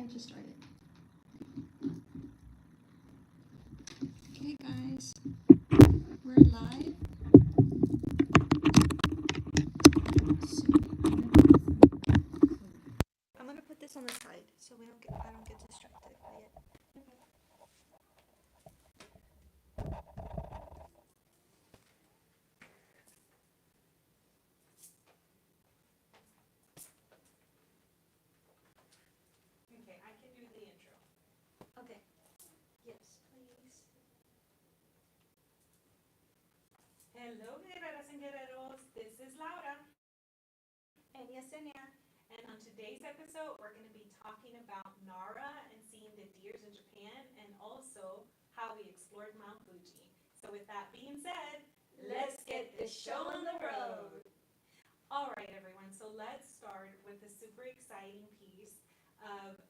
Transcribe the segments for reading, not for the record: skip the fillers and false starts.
I just started. Okay, guys, we're live. So I'm gonna put this on the side so I don't get distracted by it. Okay, I can do the intro. Okay. Yes, please. Hello, guerreras and guerreros. This is Laura. And Yesenia. And on today's episode, we're going to be talking about Nara and seeing the deers in Japan and also how we explored Mount Fuji. So with that being said, let's get this show on the road. All right, everyone. So let's start with a super exciting piece.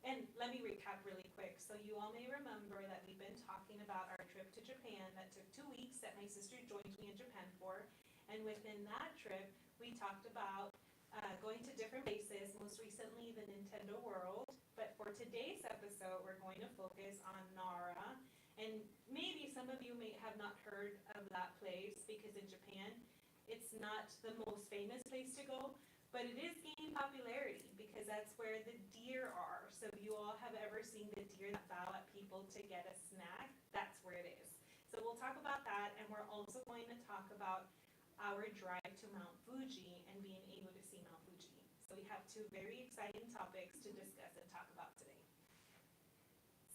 And let me recap really quick. So you all may remember that we've been talking about our trip to Japan that took 2 weeks that my sister joined me in Japan for. And within that trip, we talked about going to different places, most recently the Nintendo World. But for today's episode, we're going to focus on Nara. And maybe some of you may have not heard of that place because in Japan, it's not the most famous place to go, but it is gaining popularity because that's where the deer are. So if you all have ever seen the deer that bow at people to get a snack, that's where it is. So we'll talk about that, and we're also going to talk about our drive to Mount Fuji and being able to see Mount Fuji. So we have two very exciting topics to discuss and talk about today.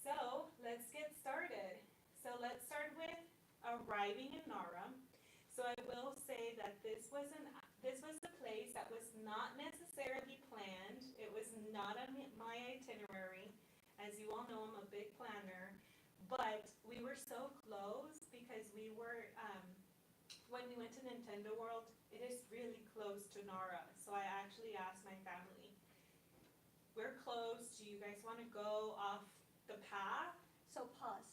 So let's get started. So let's start with arriving in Nara. So I will say that this was a place that was not necessarily planned. It was not on my itinerary. As you all know, I'm a big planner. But we were so close because we were, when we went to Nintendo World, it is really close to Nara. So I actually asked my family, we're close. Do you guys want to go off the path? So pause.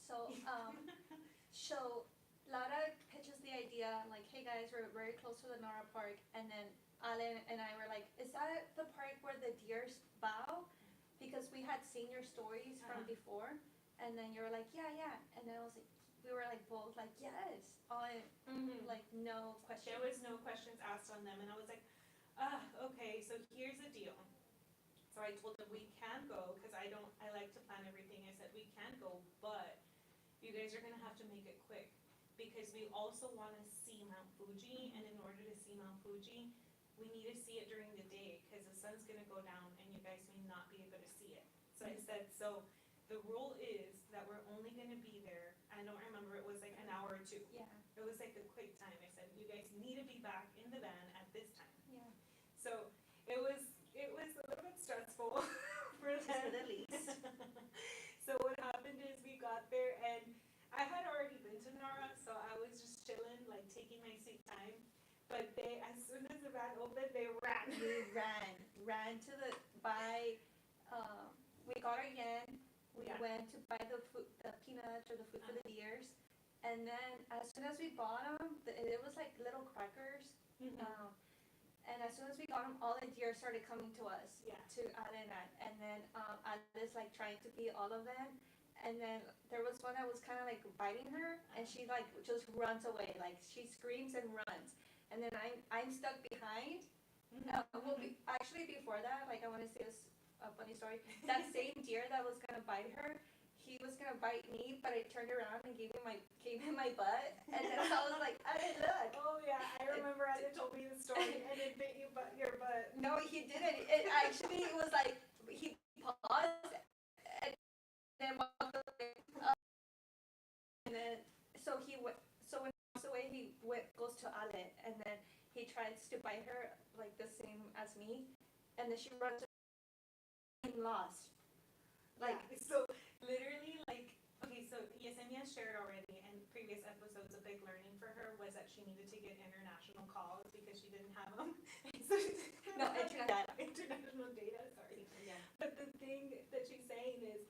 So Laura pitches the idea like, hey guys, we're very close to the Nara Park, and then Alan and I were like, is that the park where the deer bow? Because we had seen your stories from before, and then you were like, yeah, and then I was like, we were like both like, yes, like no question. There was no questions asked on them, and I was like, okay, so here's the deal. So I told them we can go because I like to plan everything. I said we can go, but you guys are gonna have to make it quick because we also want to see Mount Fuji, and in order to see Mount Fuji, we need to see it during the day because the sun's gonna go down and you guys may not be able to see it. So I said, so the rule is that we're only gonna be there. I don't remember, it was like an hour or two. Yeah. It was like a quick time. I said, you guys need to be back in the van at this time. Yeah. So it was a little bit stressful for the least. So what happened is we got there, and I had already been to Nara, so I was just chilling, like taking my sweet time. But as soon as the van opened, they ran. We ran to we got our yen. We went to buy the peanuts or the food for the deers, and then as soon as we bought them, it was like little crackers. And as soon as we got them, all the deer started coming to us, to Alan, and then Alice like trying to eat all of them, and then there was one that was kind of like biting her, and she like just runs away, like she screams and runs, and then I'm stuck behind. Actually before that, like I want to say this a funny story. That same deer that was gonna bite her, he was gonna bite me, but I turned around and gave him my butt, and then I was like, I didn't look. Oh yeah, I remember Alex told me the story, and it bit your butt. No, he didn't. It actually was like he paused and then walked away, and then so when he walks away, goes to Ale, and then he tries to bite her like the same as me, and then she runs and lost. Like so, literally like. Okay, so Yesenia shared already in previous episodes, a big learning for her was that she needed to get international calls because she didn't have them. So international data, sorry. Yeah. But the thing that she's saying is,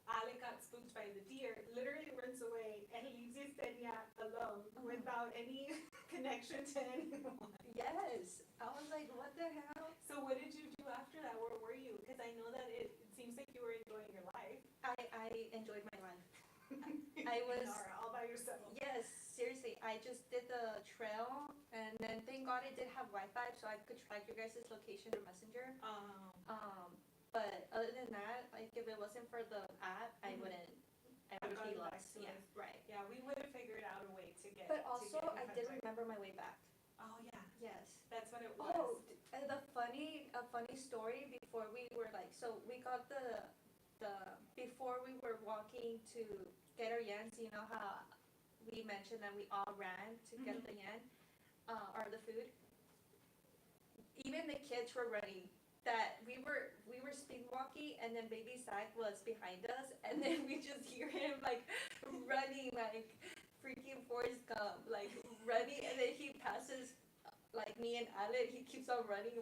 Alec got spooked by the deer, literally runs away, and leaves Yesenia alone without any connection to anyone. Yes. I was like, what the hell? So what did you do after that? Where were you? Because I know that it seems like you were enjoying I enjoyed my life. I was Nara, all by yourself. Yes, seriously. I just did the trail, and then thank God it did have Wi-Fi, so I could track your guys' location through Messenger. But other than that, like if it wasn't for the app, I would be lost. Yeah, right. Yeah, we would have figured out a way to get. But also, to get I did remember my way back. Oh yeah. Yes. That's what it was. Oh, and a funny story before we were like, so we got the before we were walking to get our yens, you know how we mentioned that we all ran to get the yen, or the food. Even the kids were running. That we were speed walking, and then baby Zach was behind us, and then we just hear him like running like freaking Forrest Gump, like running, and then he passes like me and Ale. He keeps on running,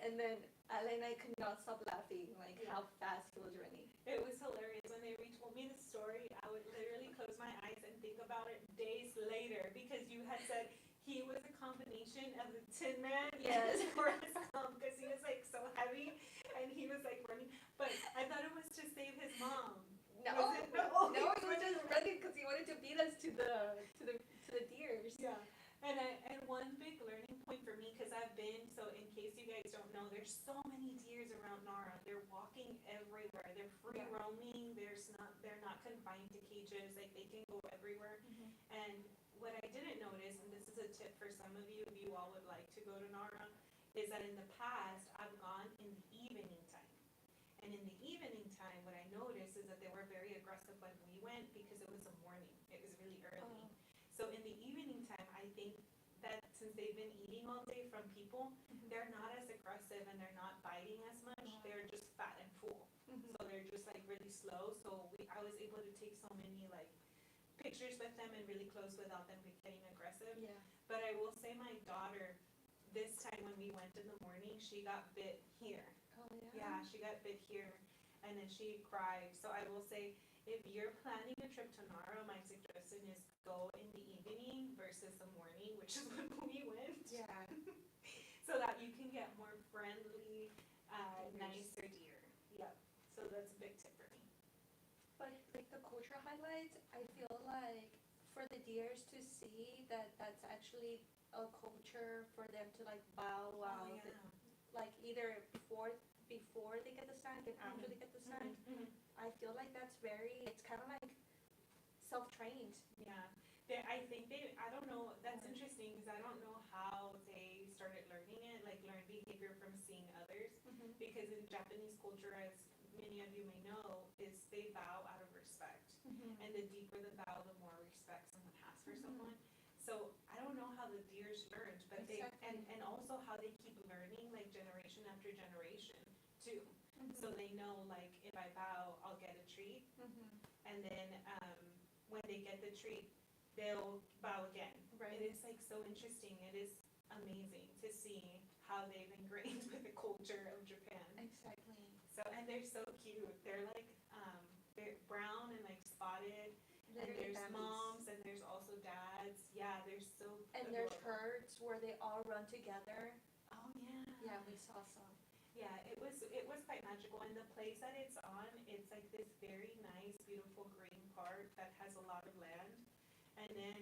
and then Ale and I could not stop laughing, like how fast he was running. It was hilarious. When they retold me the story, I would literally close my eyes and think about it days later, because you had said he was a combination of the Tin Man and Forrest Gump, because he was like so heavy and he was like running. But I thought it was to save his mom. No, he was just running because he wanted to beat us to the deers. Yeah. And one big learning point for me, because I've been, so in case you guys don't know, there's so many deers around Nara. They're walking everywhere. They're free roaming. They're not confined to cages. Like they can go everywhere. And what I didn't notice, and this is a tip for some of you if you all would like to go to Nara, is that in the past I've gone in the evening time. And in the evening time, what I noticed is that they were very aggressive when we went, because it was the morning. It was really early. So in the evening time, I think that since they've been eating all day from people, they're not as aggressive and they're not biting as much. They're just fat and full. So they're just like really slow. So I was able to take so many like pictures with them and really close without them getting aggressive. Yeah. But I will say my daughter, this time when we went in the morning, she got bit here. Oh yeah. Yeah, she got bit here, and then she cried. So I will say, if you're planning a trip to Nara, my suggestion is go in the evening versus the morning, which is when we went. Yeah. So that you can get more friendly, nicer deer. Yep. So that's a big tip for me. But like the culture highlights, I feel like for the deers to see that that's actually a culture for them to like bow out, like either before they get the stand and after they get the stand. I feel like that's it's kind of like self-trained. Yeah. I think I don't know, that's interesting, because I don't know how they started learning it, like learn behavior from seeing others, because in Japanese culture, as many of you may know, is they bow out of respect. And the deeper the bow, the more respect someone has for someone. So I don't know how the deers learned, but and also how they keep learning like generation after generation too. So they know, like, if I bow, I'll get a treat. And then when they get the treat, they'll bow again. Right. It is like so interesting. It is amazing to see how they've ingrained with the culture of Japan. Exactly. So, and they're so cute. They're like they're brown and like spotted. And there's moms and there's also dads. Yeah, they're so And adorable. there's herds where they all run together. Oh yeah. Yeah, we saw some. Yeah, it was quite magical. And the place that it's on, it's like this very nice, beautiful green park that has a lot of land. And then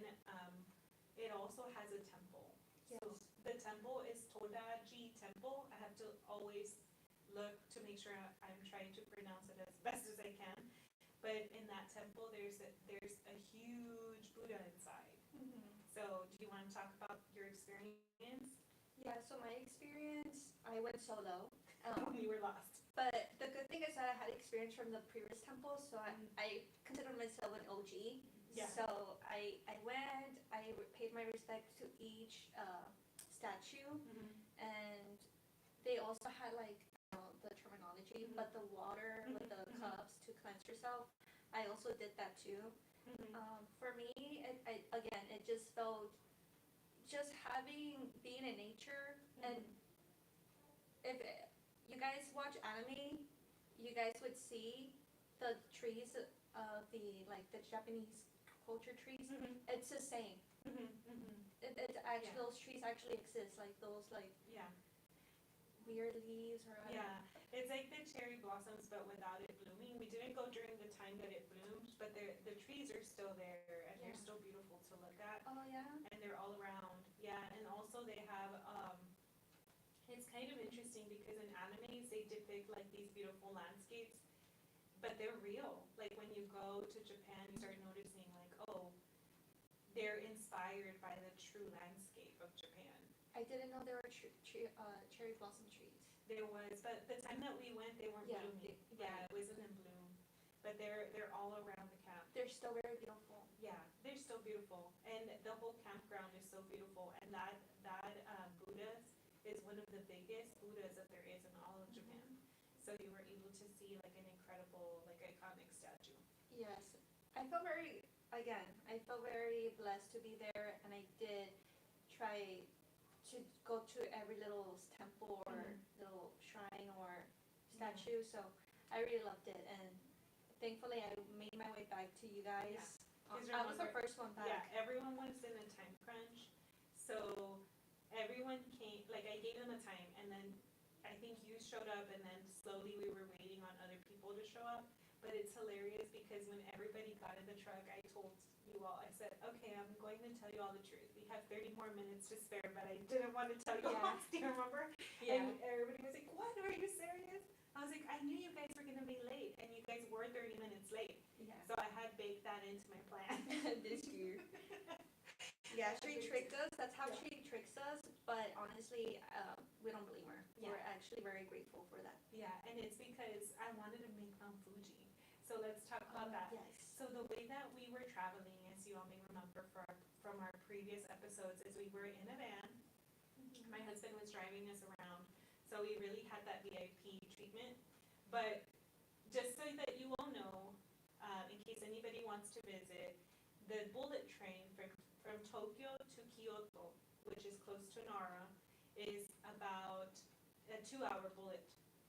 it also has a temple. Yes. So the temple is Todaji Temple. I have to always look to make sure I'm trying to pronounce it as best as I can. But in that temple, there's a huge Buddha inside. So do you want to talk about your experience? Yeah, so my experience, I went solo. You were lost. But the good thing is that I had experience from the previous temple, so I consider myself an OG. Yeah. So I went, I paid my respect to each statue, and they also had like the terminology, but the water with the cups to cleanse yourself, I also did that too. For me, it just felt, just being in nature, and if you guys watch anime, you guys would see the trees of the Japanese culture trees. It's the same. It's actually those trees actually exist, like those weird leaves or Yeah, it's like the cherry blossoms, but without it blooming. We didn't go during the time that it bloomed, but the trees are still there, and they're Yeah. still beautiful to look at, Oh, yeah? and they're all around. Yeah, and also they have, it's kind of interesting because in animes, they depict like these beautiful landscapes, but they're real. Like when you go to Japan, you start noticing like, oh, they're inspired by the true landscape of Japan. I didn't know there were cherry blossom trees. There was, but the time that we went, they weren't Yeah, blooming. right. Yeah, it wasn't in bloom, but they're all around the camp. They're still very beautiful. Yeah, they're still beautiful, and the whole campground is so beautiful. And that Buddha is one of the biggest Buddhas that there is in all of Japan. So you were able to see like an incredible, like iconic statue. Yes. I felt very blessed to be there, and I did try to go to every little temple or little shrine or statue, so I really loved it, and thankfully I made my way back to you guys. Yeah. 'Cause I was the remember- first one back. Yeah, everyone was in a time crunch, so everyone came, like I gave them a time, and then I think you showed up, and then slowly we were waiting on other people to show up. But it's hilarious because when everybody got in the truck, I told you all, I said, okay, I'm going to tell you all the truth. We have 30 more minutes to spare, but I didn't want to tell you all. Do you remember? Yeah. And everybody was like, what, are you serious? I was like, I knew you guys were going to be late, and you guys were 30 minutes late. Yeah. So I had baked that into my plan. This year. Yeah, she tricked us. That's how Yeah. she tricks us. But honestly, we don't blame her. Yeah. We're actually very grateful for that. Yeah, and it's because I wanted to make Mount Fuji. So let's talk about that. Yes. So the way that we were traveling, as you all may remember from our previous episodes, is we were in a van. My husband was driving us around, so we really had that VIP treatment. But just so that you all know, in case anybody wants to visit, the bullet train from Tokyo to Kyoto, which is close to Nara, is about a 2-hour bullet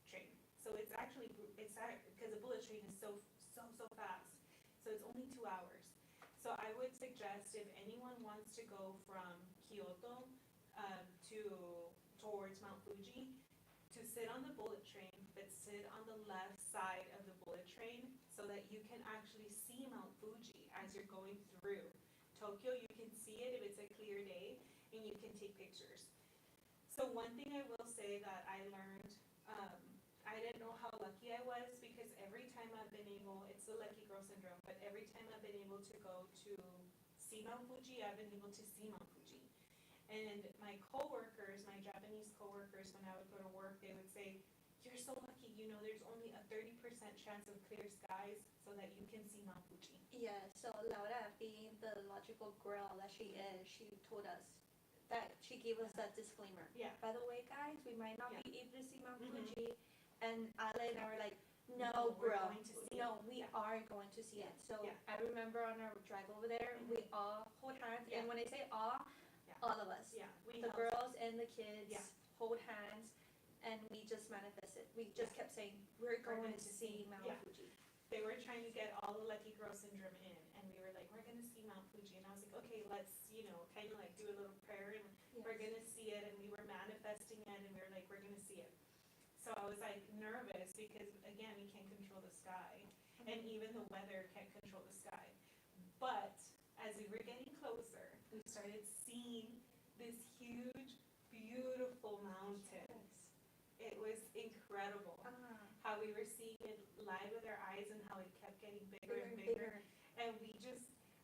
train. So it's actually, because the bullet train is so fast, so it's only 2 hours. So I would suggest if anyone wants to go from Kyoto towards Mount Fuji, to sit on the bullet train, but sit on the left side of the bullet train so that you can actually see Mount Fuji as you're going through. Tokyo, you can see it if it's a clear day, and you can take pictures. So one thing I will say that I learned, I didn't know how lucky I was, because every time I've been able, it's the lucky girl syndrome, but every time I've been able to go to see Mount Fuji, I've been able to see Mount Fuji. And my coworkers, my Japanese coworkers, when I would go to work, they would say, you're so lucky, you know, there's only a 30% chance of clear skies so that you can see Mount Fuji. Yeah, so Laura, being the logical girl that she is, she told us that she gave us that disclaimer. Yeah. By the way, guys, we might not Yeah. be able to see Mount Mhm. Fuji. And Ale and I were like, No, no, we're bro. going to see No, we Yeah. are going to see it. So Yeah. I remember on our drive over there, we all hold hands. Yeah. And when I say all, Yeah. all of us. Yeah, we The held- girls and the kids Yeah. hold hands, and we just manifested. We just kept saying, we're going to see Mount Yeah. Fuji. They were trying to get all the lucky girl syndrome in, and we were like, we're gonna see Mount Fuji, and I was like, okay, let's, kind of like do a little prayer, and we're Yes. gonna see it, and we were manifesting it, and we were like, we're gonna see it. So I was like nervous because again, we can't control the sky, and even the weather can't control the sky. But as we were getting closer, we started seeing this huge, beautiful mountain. It was incredible how we were seeing it live with our eyes and how it kept getting bigger and bigger. And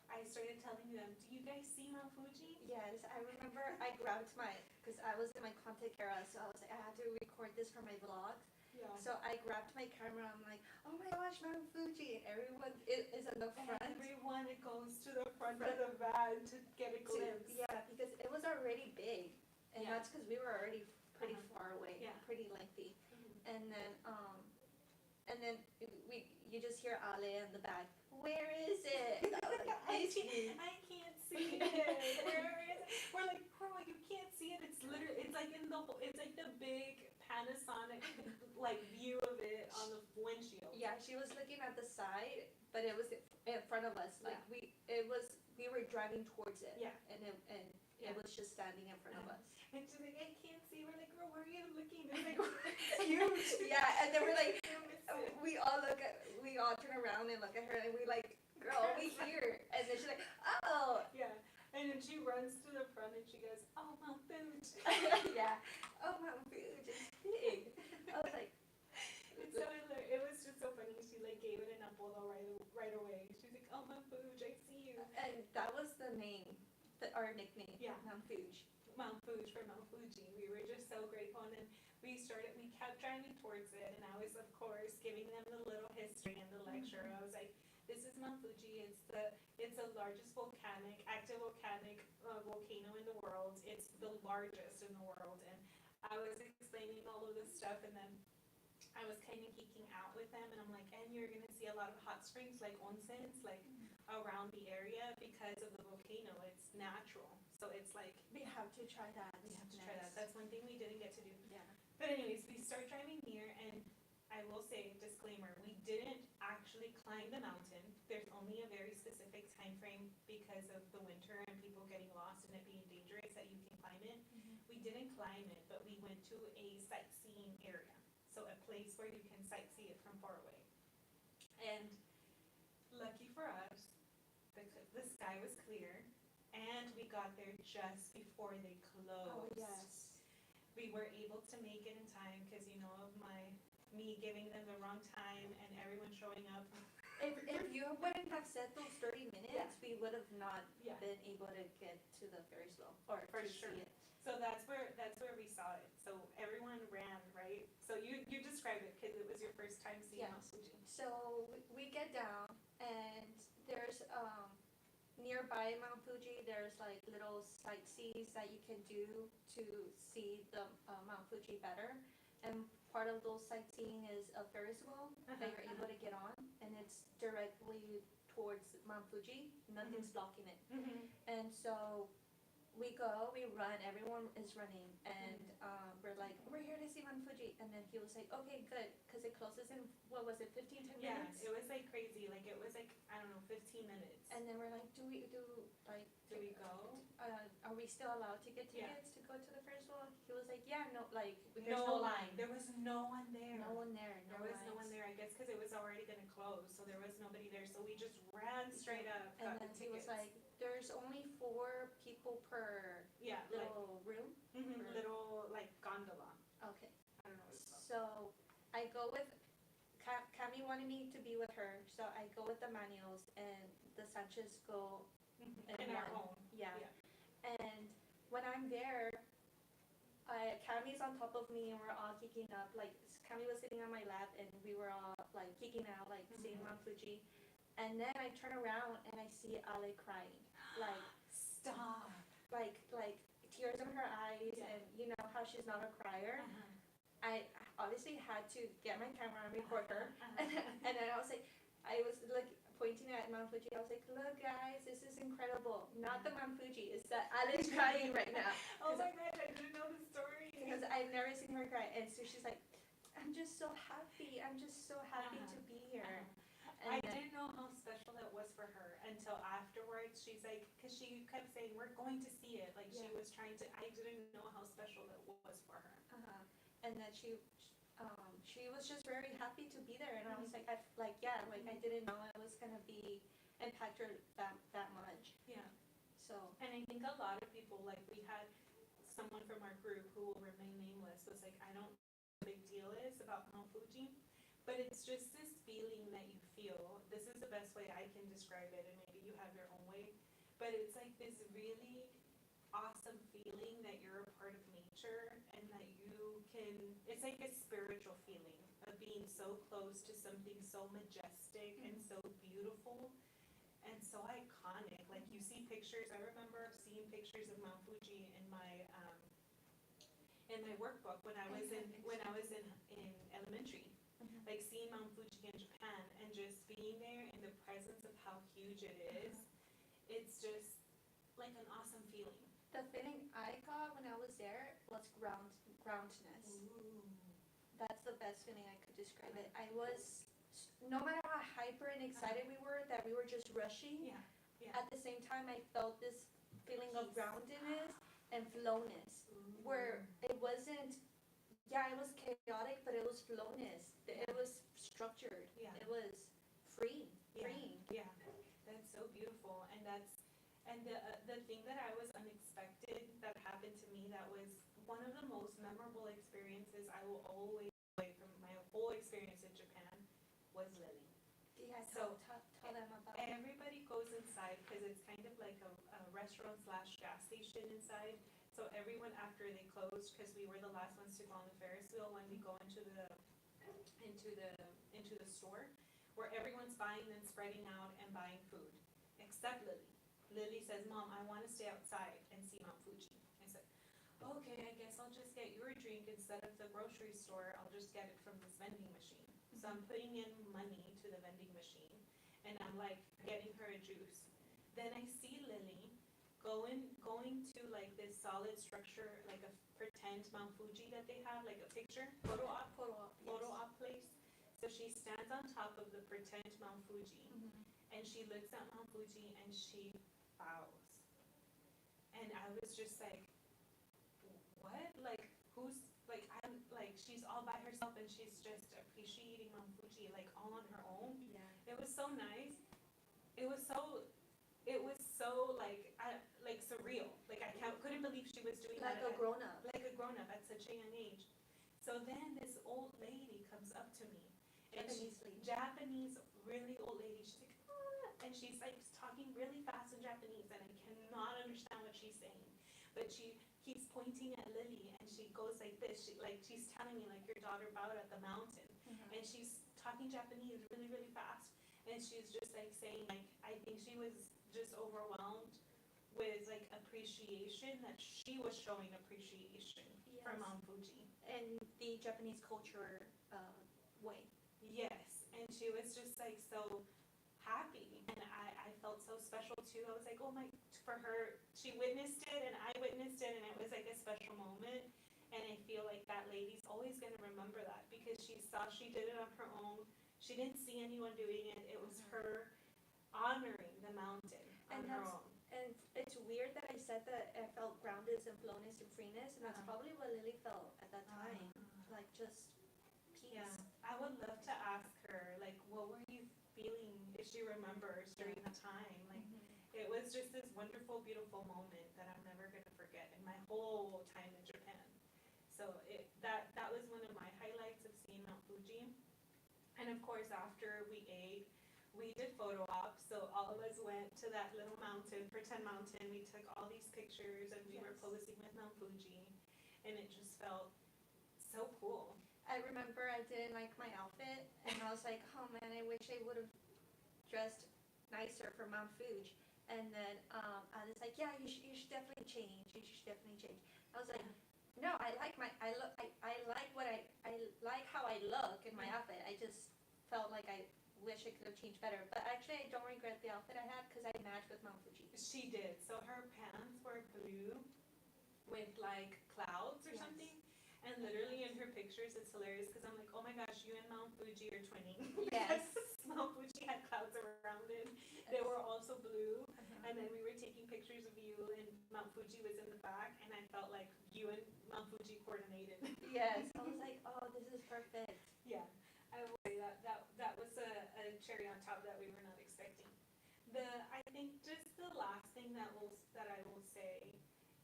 I started telling them, do you guys see Mount Fuji? Yes, I remember I grabbed because I was in my content era, so I was like, I had to record this for my vlog. Yeah. So I grabbed my camera, I'm like, oh my gosh, Mount Fuji, and everyone is in the front. Everyone, it goes to the front of the van to get a glimpse. Yeah, because it was already big, and Yeah. that's because we were already pretty far away, Yeah. pretty lengthy. Mhm. And then you just hear Ale in the back, where is it? And I was like, I it's here. can't see it. Where is it? We're like, girl, you can't see it. It's literally, it's like the big Panasonic like view of it on the windshield. Yeah, she was looking at the side, but it was in front of us. Like we were driving towards it. Yeah. And it Yeah. was just standing in front of us. And she's like, I can't see. We're like, girl, where are you looking? It's like, it's huge. Yeah, and then we're like, I can't miss it. we all all turn around and look at her, and we like, girl, we here. And then she's like, oh. Yeah. And then she runs to the front and she goes, oh, Mount Fuji. Yeah. Oh, Mount Fuji, it's big. I was like, So it was just so funny. She like gave it an apple right away. She's like, oh, Mount Fuji, I see you. and that was the name, our nickname. Yeah. Mount Fuji. Mount Fuji for Mount Fuji. We were just so grateful. And then we kept driving towards it. And I was, of course, giving them the little history and the lecture. I was like, this is Mount Fuji. It's the largest active volcanic volcano in the world. It's the largest in the world. And I was explaining all of this stuff, and then I was kind of geeking out with them, and I'm like, and you're gonna see a lot of hot springs, like onsens, like around the area because of the volcano. It's natural, so it's like We have to try that. we have to try that. That's one thing we didn't get to do. Yeah. But anyways, we start driving near, and I will say, disclaimer, we didn't actually climb the mountain. There's only a very specific time frame because of the winter and people getting lost and it being dangerous that you can climb it. We didn't climb it, but we went to a sightseeing area. So a place where you can sightsee it from far away. And lucky for us, the sky was clear, and we got there just before they closed. Oh, yes. We were able to make it in time because, you know, of me giving them the wrong time and everyone showing up. If you wouldn't have said those 30 minutes, Yeah. we would have not Yeah. been able to get to the Ferris wheel or For to sure. see it. So that's where we saw it. So everyone ran, right? So you describe it because it was your first time seeing Yeah. Mount Fuji. So we get down, and there's nearby Mount Fuji, there's like little sightsees that you can do to see the Mount Fuji better. And part of those sightseeing is a Ferris wheel that you're able to get on, and it's directly towards Mount Fuji. Nothing's blocking it. And so we go, we run, everyone is running, and we're like, we're here to see Mount Fuji. And then he was like, okay, good, because it closes in, what was it, 10 Yeah, minutes? it was like crazy. Like it was like, I don't know, 15 minutes. And then we're like, do we go? Are we still allowed to get Yeah. tickets to go to the Ferris wheel? He was like, yeah, no, like, there's No no line. line. There was no one there. No one there, There no was no one lines. there, I guess, because it was already going to close, so there was nobody there. So we just ran straight up, And got then the he was tickets. like, there's only 4 people per yeah, like little room. little like gondola. Okay. I don't know what it's called. So I go with, Cami wanted me to be with her, so I go with the Manuels, and the Sanchez go In our one. home. Yeah. Yeah. And when I'm there, Cami's on top of me, and we're all geeking up. Like, Cami was sitting on my lap, and we were all like geeking out, like seeing Mount Fuji. And then I turn around and I see Ale crying, like Stop. like tears in her eyes, Yeah. and you know how she's not a crier. I obviously had to get my camera and record her, and then I was like, I was like pointing at Mount Fuji. I was like, look guys, this is incredible. Not the Mount Fuji, it's that Ale's crying right now. Oh my gosh, I didn't know the story. Because I've never seen her cry, and so she's like, I'm just so happy. I'm just so happy to be here. I And then- didn't know how special that was for her until afterwards. She's like, because she kept saying, we're going to see it. Like, she Yeah. was trying to, I didn't know how special that was for her. And then she was just very happy to be there, and I was like, I didn't know it was gonna be impact her that much. Yeah. So And I think a lot of people, like, we had someone from our group who will remain nameless was like, I don't know what the big deal is about Mount Fuji, but it's just this feeling that you feel. This is the best way I can describe it, and maybe you have your own way, but it's like this really awesome feeling that you're a part of nature, and that you can, it's like a spiritual feeling of being so close to something so majestic and so beautiful and so iconic. Like, you see pictures, I remember seeing pictures of Mount Fuji in my workbook when I was in elementary. Like, seeing Mount Fuji in Japan and just being there in the presence of how huge it is, it's just like an awesome feeling. the feeling I got when I was there was groundedness. That's the best feeling I could describe it. I was, no matter how hyper and excited we were, that we were just rushing, Yeah, yeah. at the same time I felt this feeling of Peace. groundedness and flowness, where it wasn't, it was chaotic, but it was flowness. It was structured. Yeah. It was And the thing that I was unexpected that happened to me that was one of the most memorable experiences I will always away from my whole experience in Japan was Lily. Yeah, So tell them about it. everybody goes inside because it's kind of like a restaurant slash gas station inside. So everyone after they closed, because we were the last ones to go on the Ferris wheel when we go into the store, where everyone's buying and spreading out and buying food, except Lily. Lily says, "Mom, I want to stay outside and see Mount Fuji." I said, "Okay, I guess I'll just get your drink instead of the grocery store. I'll just get it from this vending machine." So I'm putting in money to the vending machine, and I'm like getting her a juice. Then I see Lily going to like this solid structure, like a pretend Mount Fuji that they have, like a picture, photo op place. So she stands on top of the pretend Mount Fuji, and she looks at Mount Fuji and she bows. And I was just like, what? Like, who's, like, I'm, like, she's all by herself and she's just appreciating Mount Fuji, like, all on her own. Yeah. It was so nice. It was so, like, surreal. Like, I couldn't believe she was doing Like that. a grown-up. Like a grown-up at such a young age. So then this old lady comes up to me. Japanese, really old lady. She's like, ah, and she's like talking really fast in Japanese, and I cannot understand what she's saying. But she keeps pointing at Lily, and she goes like this. She's telling me like your daughter bowed at the mountain, and she's talking Japanese really, really fast. And she's just like saying like I think she was just overwhelmed with like appreciation that she was showing appreciation for Mount Fuji and the Japanese culture way. Yes, and she was just like so happy, and I felt so special too. I was like, oh my, for her, she witnessed it and I witnessed it, and it was like a special moment. And I feel like that lady's always going to remember that because she saw she did it on her own. She didn't see anyone doing it. It was her honoring the mountain on her own. And it's weird that I said that I felt grounded and flowness and freeness, and that's probably what Lily felt at that time. Like just peace. Yeah, I would love to ask her, like, what were you feeling if she remembers during the time? Like, it was just this wonderful, beautiful moment that I'm never going to forget in my whole time in Japan. So that was one of my highlights of seeing Mount Fuji. And of course, after we ate, we did photo ops. So all of us went to that little mountain, pretend mountain. We took all these pictures, and we were posing with Mount Fuji, and it just felt so cool. I remember I didn't like my outfit, and I was like, oh man, I wish I would have dressed nicer for Mount Fuji. And then I was like, yeah, you should definitely change. You should definitely change. I was like, no, I like I like how I look in my outfit. I just felt like I wish I could have changed better. But actually, I don't regret the outfit I had because I matched with Mount Fuji. She did. So her pants were blue with like clouds or something. And literally in her pictures, it's hilarious because I'm like, oh my gosh, you and Mount Fuji are twinning. Yes. Mount Fuji had clouds around it. They were also blue. And then we were taking pictures of you, and Mount Fuji was in the back, and I felt like you and Mount Fuji coordinated. Yes. I was like, oh, this is perfect. Yeah. I will say that was a cherry on top that we were not expecting. I think just the last thing that I will say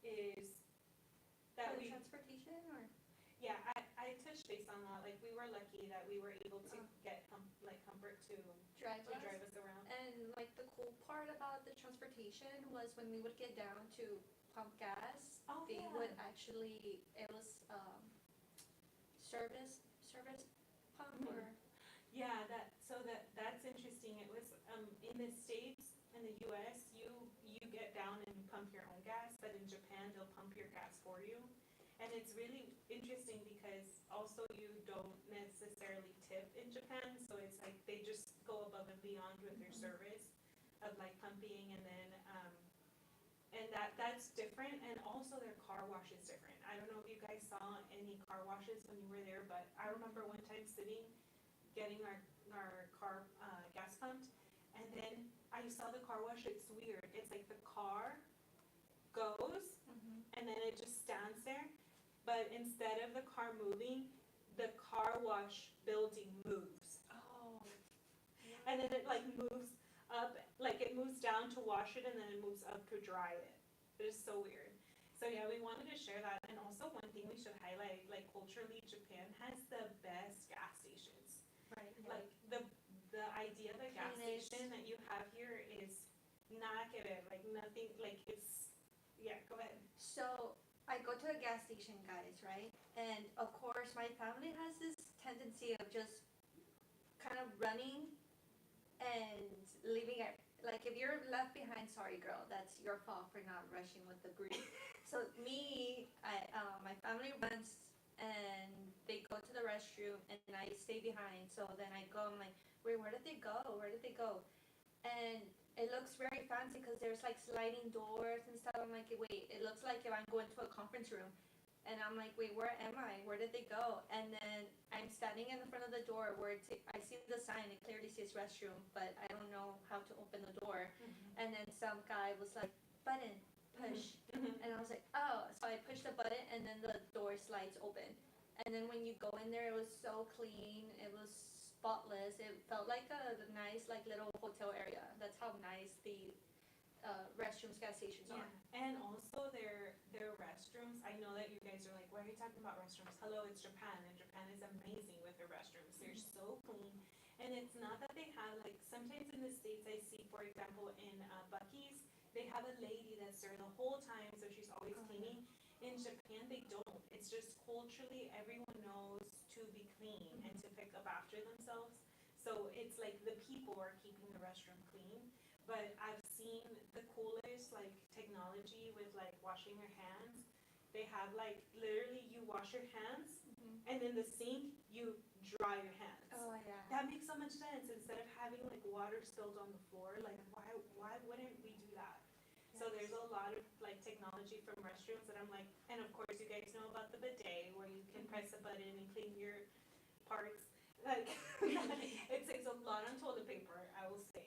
is that the transportation or. Yeah, I touched base on that. Like, we were lucky that we were able to get comfort to drive us around. And like the cool part about the transportation was when we would get down to pump gas, they would actually, it was service pump or. Yeah, that's interesting. It was in the States, in the US, you get down and pump your own gas, but in Japan they'll pump your gas for you. And it's really interesting because also you don't necessarily tip in Japan, so it's like they just go above and beyond with their service of like pumping, and then and that's different. And also their car wash is different. I don't know if you guys saw any car washes when you were there, but I remember one time sitting, getting our car gas pumped, and then I saw the car wash. It's weird. It's like the car goes, and then it just stands there. But instead of the car moving, the car wash building moves. Oh. And then it like moves up, like it moves down to wash it and then it moves up to dry it. It is so weird. So yeah, we wanted to share that. And also one thing we should highlight, like culturally, Japan has the best gas stations. Right. Like the idea of a gas station that you have here is nada que ver, like nothing, like it's, yeah, go ahead. So I go to a gas station, guys, right? And of course, my family has this tendency of just kind of running and leaving it. Like if you're left behind, sorry, girl, that's your fault for not rushing with the group. So me, my family runs and they go to the restroom and I stay behind. So then I go, I'm like, wait, where did they go? Where did they go? And it looks very fancy because there's like sliding doors and stuff. I'm like, wait, it looks like if I'm going to a conference room. And I'm like, wait, where am I? Where did they go? And then I'm standing in the front of the door where I see the sign. It clearly says restroom, but I don't know how to open the door. And then some guy was like, button, push. And I was like, oh. So I pushed the button and then the door slides open. And then when you go in there, it was so clean. It was spotless. It felt like a nice, like little hotel area. That's how nice the restrooms, gas stations are. And also their restrooms. I know that you guys are like, why are you talking about restrooms? Hello, it's Japan, and Japan is amazing with their restrooms. They're so clean, and it's not that they have like sometimes in the States I see, for example, in Buc-ee's, they have a lady that's there the whole time, so she's always cleaning. In Japan, they don't. It's just culturally, everyone knows to be clean and to pick up after themselves. So it's like the people are keeping the restroom clean. But I've seen the coolest like technology with like washing your hands. They have like literally you wash your hands and in the sink you dry your hands. Oh yeah. That makes so much sense instead of having like water spilled on the floor. Like why wouldn't we do that? So there's a lot of like technology from restrooms that I'm like, and of course you guys know about the bidet where you can press a button and clean your parts. Like it saves a lot on toilet paper, I will say.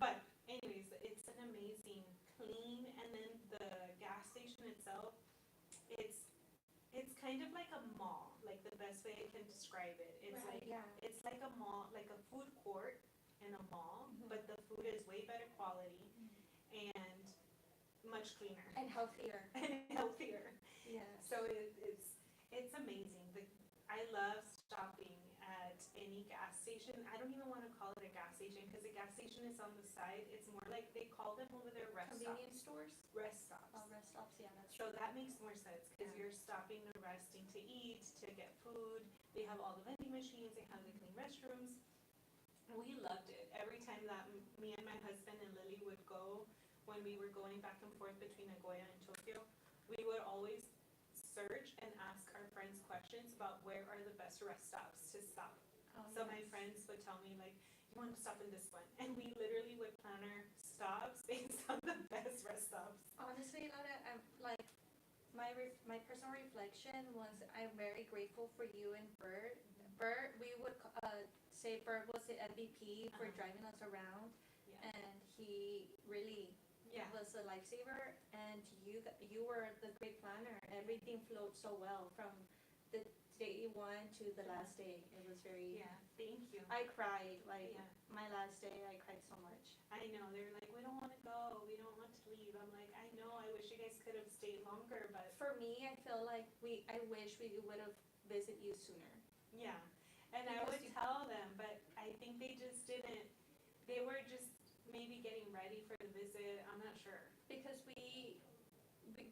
But anyways, it's an amazing clean, and then the gas station itself, it's kind of like a mall, like the best way I can describe it. It's it's like a mall, like a food court in a mall, but the food is way better quality and much cleaner and healthier. and healthier. Yeah. So it's amazing. I love stopping at any gas station. I don't even want to call it a gas station because a gas station is on the side. It's more like they call them over there rest Convenience stops. stores? Rest stops. Oh, rest stops, yeah, that's So that makes more sense because you're stopping and resting to eat, to get food. They have all the vending machines. They have the clean restrooms. We loved it. Every time that me and my husband and Lily would go, when we were going back and forth between Nagoya and Tokyo, we would always search and ask our friends questions about where are the best rest stops to stop. So my friends would tell me like, you want to stop in this one, and we literally would plan our stops based on the best rest stops. Honestly, Laura, I'm like my personal reflection was I'm very grateful for you and Bert. Bert, we would say Bert was the MVP for driving us around, and he really was a lifesaver. And you were the great planner. Everything flowed so well from the day one to the last day. It was very. Yeah, thank you. I cried my last day. I cried so much. I know, they were like, we don't want to go, we don't want to leave. I'm like, I know, I wish you guys could have stayed longer, but for me, I feel like I wish we would have visited you sooner. Yeah, and I would tell them, but I think they just didn't. They were just maybe getting ready for the visit. I'm not sure. Because we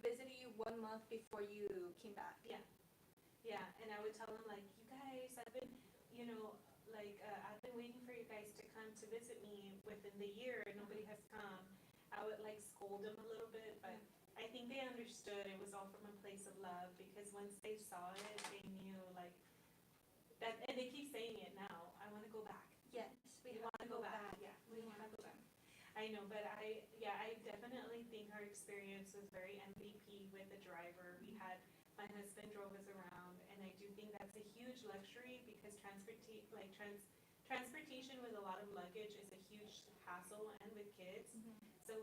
visited you 1 month before you came back. Yeah, and I would tell them like, you guys, I've been, I've been waiting for you guys to come to visit me within the year, and nobody has come. I would like scold them a little bit, but I think they understood it was all from a place of love, because once they saw it, they knew like that, and they keep saying it now. I want to go back. Yes, we want to go back. Yeah, we want to go back. I know, but I definitely think our experience was very MVP with the driver. We had, my husband drove us around, and I do think that's a huge luxury because transportation with a lot of luggage is a huge hassle, and with kids. So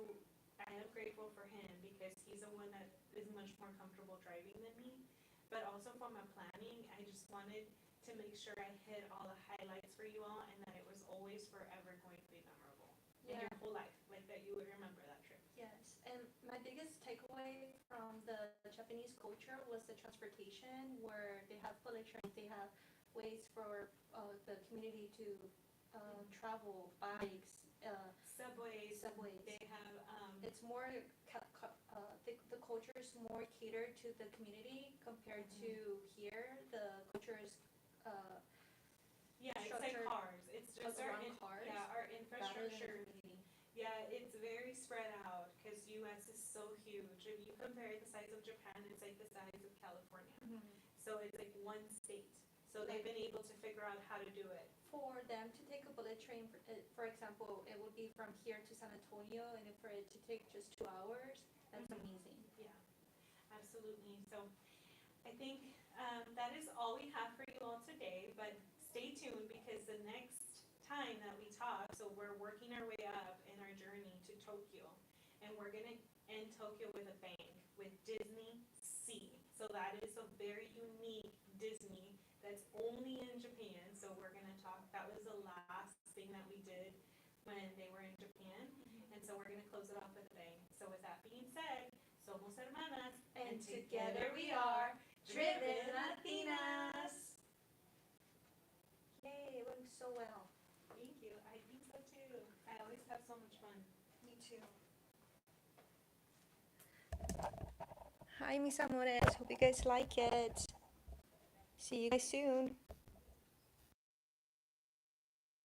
I am grateful for him because he's the one that is much more comfortable driving than me. But also from my planning, I just wanted to make sure I hit all the highlights for you all, and that it was always forever going to be memorable. in Yeah. your whole life, like that you would remember that trip? Yes, and my biggest takeaway from the Japanese culture was the transportation, where they have bullet trains, they have ways for the community to travel, bikes, Subways. subways. They have It's more, the culture is more catered to the community compared to here. The culture is yeah, it's like structured cars. It's just our around cars yeah, our rather than infrastructure. the community. Yeah, it's very spread out because U.S. is so huge. If you compare the size of Japan, it's like the size of California. So it's like one state. So they've been able to figure out how to do it. For them to take a bullet train, for example, it would be from here to San Antonio, and for it to take just 2 hours, that's amazing. Yeah, absolutely. So I think that is all we have for you all today, but stay tuned because the next time that we talk, so we're working our way up in our journey to Tokyo, and we're going to end Tokyo with a bang, with Disney Sea. So that is a very unique Disney that's only in Japan. So we're going to talk, that was the last thing that we did when they were in Japan, and so we're going to close it off with a bang. So with that being said, somos hermanas, And together we are Driven Latinas. Yay, it went so well. Thank you. I think so too. I always have so much fun. Me too. Hi, mis amores. Hope you guys like it. See you guys soon.